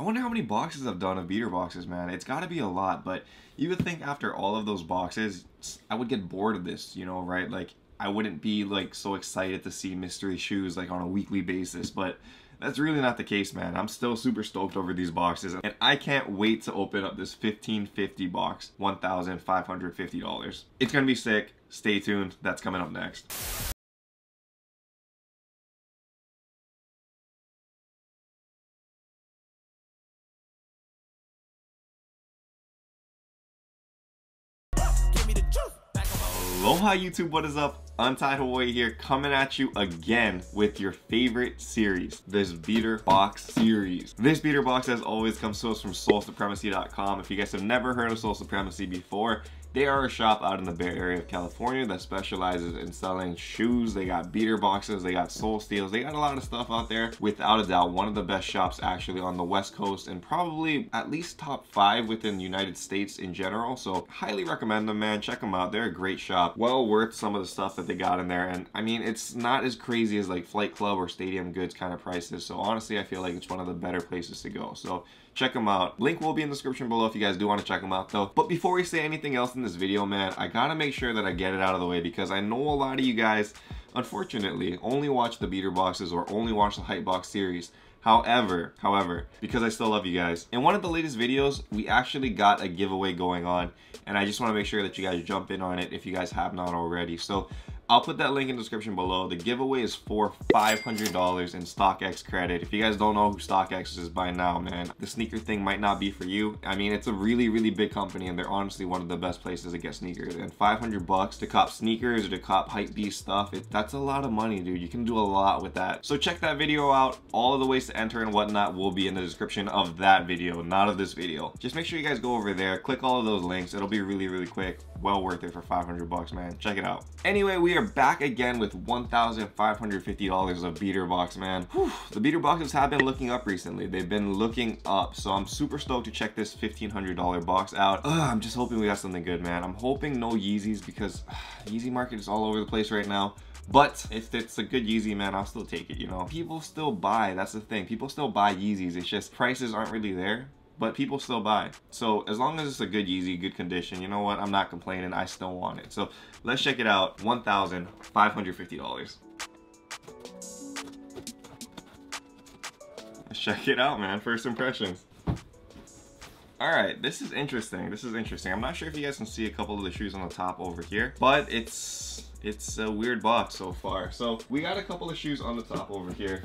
I wonder how many boxes I've done of beater boxes, man. It's got to be a lot, but you would think after all of those boxes, I would get bored of this, you know, right? Like, I wouldn't be like so excited to see mystery shoes like on a weekly basis, but that's really not the case, man. I'm still super stoked over these boxes, and I can't wait to open up this 1550 box, $1,550. It's gonna be sick. Stay tuned. That's coming up next. Aloha YouTube, what is up? Untitled Way here, coming at you again with your favorite series, this beater box series. This beater box, as always, comes to us from Supremacy.com. If you guys have never heard of Soul Supremacy before, they are a shop out in the Bay Area of California that specializes in selling shoes. They got beater boxes, they got soul steels, they got a lot of stuff out there. Without a doubt, one of the best shops actually on the West Coast, and probably at least top 5 within the United States in general. So highly recommend them, man. Check them out. They're a great shop. Well worth some of the stuff that they got in there. And I mean, it's not as crazy as like Flight Club or Stadium Goods kind of prices. So honestly, I feel like it's one of the better places to go. So check them out. Link will be in the description below if you guys do want to check them out though. But before we say anything else in this video, man, I gotta make sure that I get it out of the way, because I know a lot of you guys, unfortunately, only watch the beater boxes or only watch the hype box series. However, because I still love you guys, in one of the latest videos, we actually got a giveaway going on, and I just want to make sure that you guys jump in on it if you guys have not already. So I'll put that link in the description below. The giveaway is for $500 in StockX credit. If you guys don't know who StockX is by now, man, the sneaker thing might not be for you. I mean, it's a really, really big company, and they're honestly one of the best places to get sneakers. And $500 to cop sneakers or to cop hype beast stuff, that's a lot of money, dude. You can do a lot with that. So check that video out. All of the ways to enter and whatnot will be in the description of that video, not of this video. Just make sure you guys go over there, click all of those links. It'll be really, really quick. Well worth it for $500, man. Check it out. Anyway, we are back again with $1,550 of beater box, man. Whew. The beater boxes have been looking up recently. They've been looking up, so I'm super stoked to check this $1,500 box out. I'm just hoping we got something good, man. I'm hoping no Yeezys, because Yeezy market is all over the place right now. But if it's a good Yeezy, man, I'll still take it, you know. People still buy, that's the thing. People still buy Yeezys. It's just prices aren't really there, but people still buy. So as long as it's a good Yeezy, good condition, you know what? I'm not complaining. I still want it. So let's check it out. $1,550. Let's check it out, man. First impressions. All right, this is interesting. This is interesting. I'm not sure if you guys can see a couple of the shoes on the top over here, but it's a weird box so far. So we got a couple of shoes on the top over here,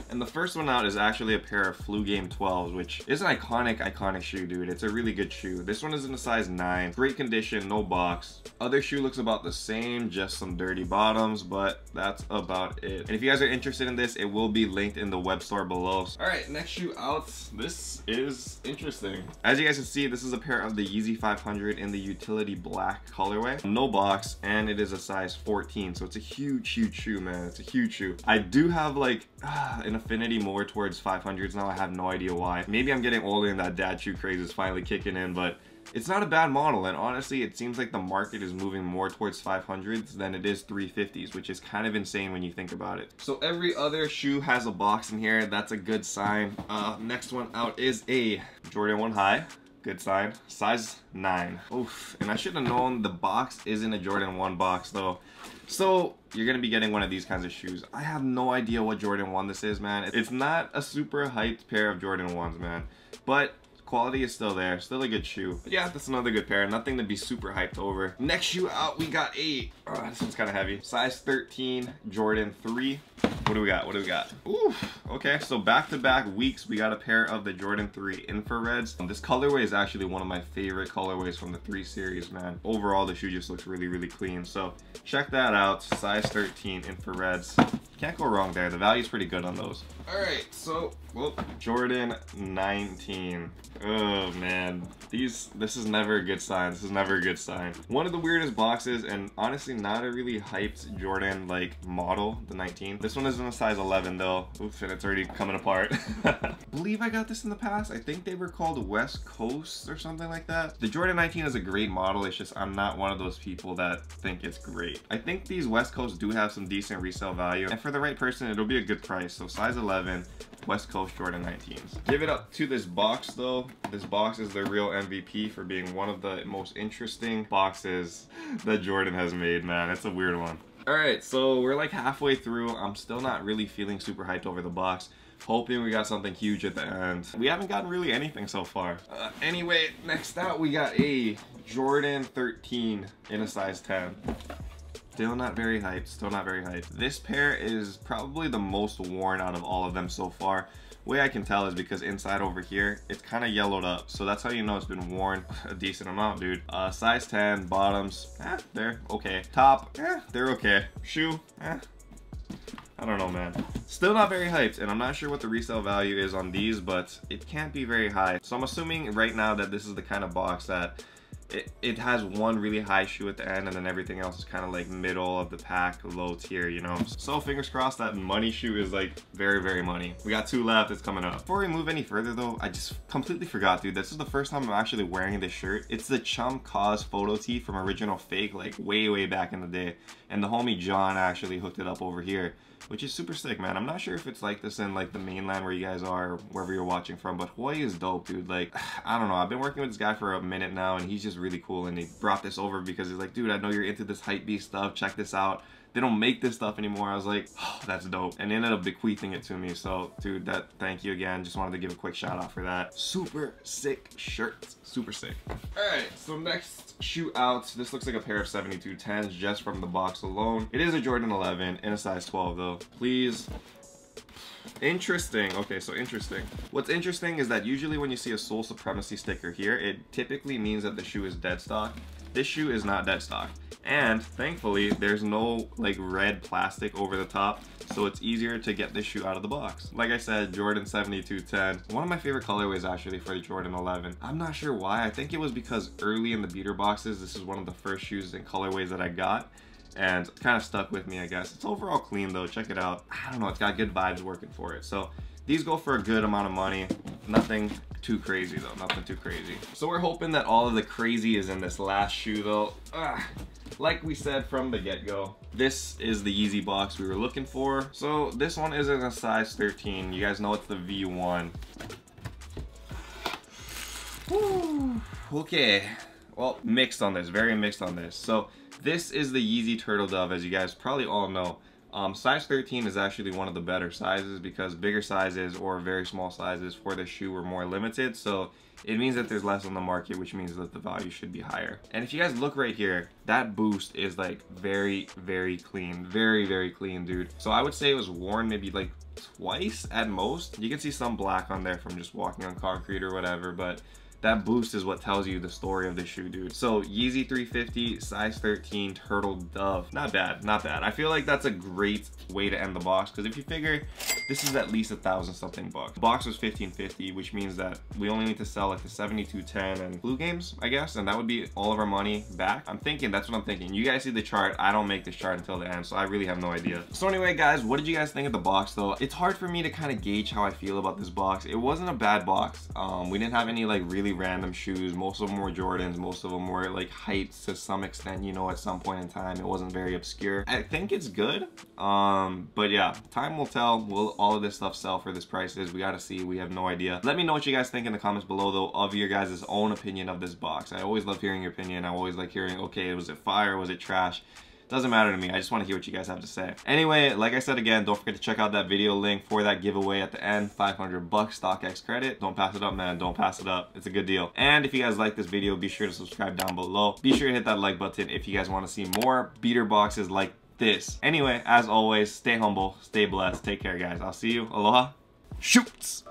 and the first one out is actually a pair of Flu Game 12s, which is an iconic shoe, dude. It's a really good shoe. This one is in a size 9, great condition, no box. Other shoe looks about the same, just some dirty bottoms, but that's about it. And if you guys are interested in this, it will be linked in the web store below. All right, next shoe out. This is interesting. As you guys can see, this is a pair of the Yeezy 500 in the utility black colorway, no box, and it is a size 14, so it's a huge shoe, man. It's a huge shoe. I do have like an affinity more towards 500s now. I have no idea why. Maybe I'm getting older and that dad shoe craze is finally kicking in, but it's not a bad model, and honestly, it seems like the market is moving more towards 500s than it is 350s, which is kind of insane when you think about it. So every other shoe has a box in here. That's a good sign. Next one out is a Jordan 1 High. Good sign. Size 9. Oof. And I should have known the box isn't a Jordan 1 box though. So you're gonna be getting one of these kinds of shoes. I have no idea what Jordan 1 this is, man. It's not a super hyped pair of Jordan 1s, man. But quality is still there. Still a good shoe. But yeah, that's another good pair. Nothing to be super hyped over. Next shoe out, we got a, this one's kind of heavy. Size 13 Jordan 3. What do we got? What do we got? Oof. Okay, so back-to-back weeks, we got a pair of the Jordan 3 infrareds. This colorway is actually one of my favorite colorways from the 3 series, man. Overall, the shoe just looks really, really clean. So check that out. Size 13 infrareds. Can't go wrong there. The value's pretty good on those. All right, so Jordan 19. Oh man, this is never a good sign. This is never a good sign. One of the weirdest boxes, and honestly not a really hyped Jordan like model, the 19. This one is in a size 11 though. Oof, and it's already coming apart. I believe I got this in the past. I think they were called West Coast or something like that. The Jordan 19 is a great model. It's just I'm not one of those people that think it's great. I think these West Coast do have some decent resale value, and for the right person, it'll be a good price. So size 11. 11 West Coast Jordan 19s. Give it up to this box though. This box is the real MVP for being one of the most interesting boxes that Jordan has made, man. It's a weird one. Alright, so we're like halfway through. I'm still not really feeling super hyped over the box. Hoping we got something huge at the end. We haven't gotten really anything so far. Anyway, next out we got a Jordan 13 in a size 10. Still not very hyped, still not very hyped. This pair is probably the most worn out of all of them so far. Way I can tell is because inside over here, it's kind of yellowed up. So that's how you know it's been worn a decent amount, dude. Size 10, bottoms, they're okay. Top, they're okay. Shoe, I don't know, man. Still not very hyped, and I'm not sure what the resale value is on these, but it can't be very high. So I'm assuming right now that this is the kind of box that it has one really high shoe at the end, and then everything else is kind of like middle of the pack, low tier, you know. So fingers crossed that money shoe is like very, very money. We got 2 left, it's coming up. Before we move any further though, I just completely forgot, dude. This is the first time I'm actually wearing this shirt. It's the Chum Cause photo tee from Original Fake, like way back in the day. And the homie John actually hooked it up over here, which is super sick, man. I'm not sure if it's like this in like the mainland where you guys are, or wherever you're watching from, but Hawaii is dope, dude. Like, I don't know, I've been working with this guy for a minute now, and he's just really cool, and he brought this over because he's like, dude, I know you're into this hype beast stuff, check this out. They don't make this stuff anymore. I was like, oh, that's dope. And he ended up bequeathing it to me. So, dude, thank you again. Just wanted to give a quick shout out for that. Super sick shirt. Super sick. All right, so next shoe out. This looks like a pair of 72 10s just from the box alone. It is a Jordan 11 in a size 12 though. Please. Interesting. Okay, so interesting. What's interesting is that usually when you see a Sole Supremacy sticker here, it typically means that the shoe is dead stock. This shoe is not dead stock. And thankfully, there's no like red plastic over the top, so it's easier to get this shoe out of the box. Like I said, Jordan 7210. One of my favorite colorways actually for the Jordan 11. I'm not sure why. I think it was because early in the beater boxes, this is one of the first shoes and colorways that I got, and kind of stuck with me, I guess. It's overall clean though, check it out. I don't know, it's got good vibes working for it. So these go for a good amount of money. Nothing too crazy though, nothing too crazy. So we're hoping that all of the crazy is in this last shoe though. Like we said from the get-go, this is the Yeezy box we were looking for. So this one is in a size 13. You guys know it's the V1. Whew. Okay, well, mixed on this, very mixed on this. So this is the Yeezy Turtle Dove, as you guys probably all know. Size 13 is actually one of the better sizes because bigger sizes or very small sizes for the shoe are more limited. So it means that there's less on the market, which means that the value should be higher. And if you guys look right here, that boost is like very clean, very clean, dude. So I would say it was worn maybe like twice at most. You can see some black on there from just walking on concrete or whatever, but that boost is what tells you the story of the shoe, dude. So Yeezy 350, size 13, Turtle Dove. Not bad, not bad. I feel like that's a great way to end the box, because if you figure this is at least $1,000-something bucks. The box was $1,550, which means that we only need to sell like the 7210 and Blue Games, I guess, and that would be all of our money back. I'm thinking, that's what I'm thinking. You guys see the chart. I don't make this chart until the end, so I really have no idea. So anyway, guys, what did you guys think of the box though? It's hard for me to kind of gauge how I feel about this box. It wasn't a bad box. We didn't have any like really random shoes. Most of them were Jordans. Most of them were like heights to some extent, you know, at some point in time. It wasn't very obscure. I think it's good. But yeah, time will tell. Will all of this stuff sell for this price? We gotta see. We have no idea. Let me know what you guys think in the comments below though, of your guys' own opinion of this box. I always love hearing your opinion. I always like hearing, okay, was it fire? Was it trash? Doesn't matter to me. I just want to hear what you guys have to say. Anyway, like I said again, don't forget to check out that video link for that giveaway at the end. 500 bucks StockX credit. Don't pass it up, man. Don't pass it up. It's a good deal. And if you guys like this video, be sure to subscribe down below. Be sure to hit that like button if you guys want to see more beater boxes like this. Anyway, as always, stay humble, stay blessed. Take care, guys. I'll see you. Aloha. Shoots.